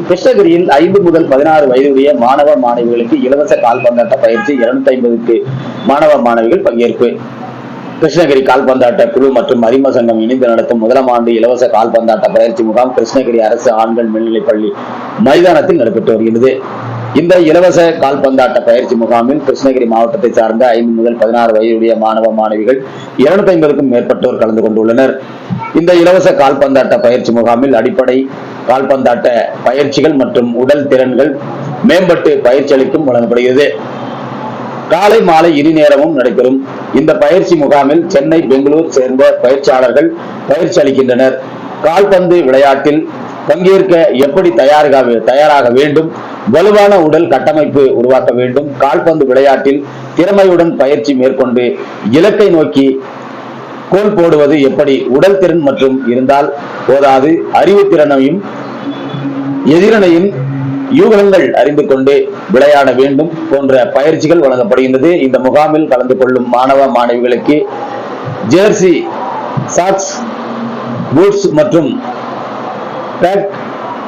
கிருஷ்ணகிரியில் 5 முதல் 16 வயதுடைய மாணவ மாணவிகளுக்கு இலவச கால்பந்தாட்ட பயிற்சி 250க்கு மாணவ மாணவிகள் பங்கேற்பு. கிருஷ்ணகிரி கால்பந்தாட்ட குழு மற்றும் அறிமுக சங்கம் இணைந்து நடத்தும் முதலாம் ஆண்டு இலவச கால்பந்தாட்ட பயிற்சி முகாம் கிருஷ்ணகிரி அரசு ஆண்கள் மேல்நிலைப்பள்ளி மைதானத்தில் நடைபெற்று வருகிறது. இந்த இலவச கால்பந்தாட்ட பயிற்சி முகாமில் கிருஷ்ணகிரி மாவட்டத்தை சார்ந்த 5 முதல் 16 வயதுடைய மாணவ மாணவிகள் 250க்கும் மேற்பட்டோர் கலந்து கொண்டுள்ளனர். இந்த இலவச கால்பந்தாட்ட பயிற்சி முகாமில் அடிப்படை கால்பந்தாட்ட பயிற்சிகள் மற்றும் உடல் திறன்கள் மேம்பட்டு பயிற்சி அளிக்கும் வழங்கப்படுகிறது. காலை மாலை இரு நேரமும் நடைபெறும். இந்த பயிற்சி முகாமில் சென்னை, பெங்களூர் சேர்ந்த பயிற்சியாளர்கள் பயிற்சி அளிக்கின்றனர். கால்பந்து விளையாட்டில் பங்கேற்க எப்படி தயாராக வேண்டும், வலுவான உடல் கட்டமைப்பு உருவாக்க வேண்டும், கால்பந்து விளையாட்டில் திறமையுடன் பயிற்சி மேற்கொண்டு இலக்கை நோக்கி கோல் போடுவது எப்படி, உடல் திறன் மற்றும் இருந்தால் போதாது, அறிவுத்திறனையும் எதிரனையும் யூகங்கள் அறிந்து கொண்டு விளையாட வேண்டும் போன்ற பயிற்சிகள் வழங்கப்படுகின்றது. இந்த முகாமில் கலந்து கொள்ளும் மாணவ மாணவிகளுக்கு ஜெர்சி, சாக்ஸ், பூட்ஸ் மற்றும்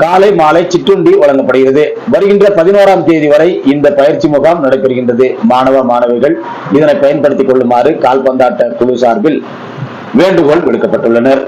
காலை மாலை சிற்றுண்டி வழங்கப்படுகிறது. வருகின்ற 11ஆம் தேதி வரை இந்த பயிற்சி முகாம் நடைபெறுகின்றது. மாணவ மாணவிகள் இதனை பயன்படுத்திக் கொள்ளுமாறு கால்பந்தாட்ட குழு சார்பில் வேண்டுகோள் விடுக்கப்பட்டுள்ளனர்.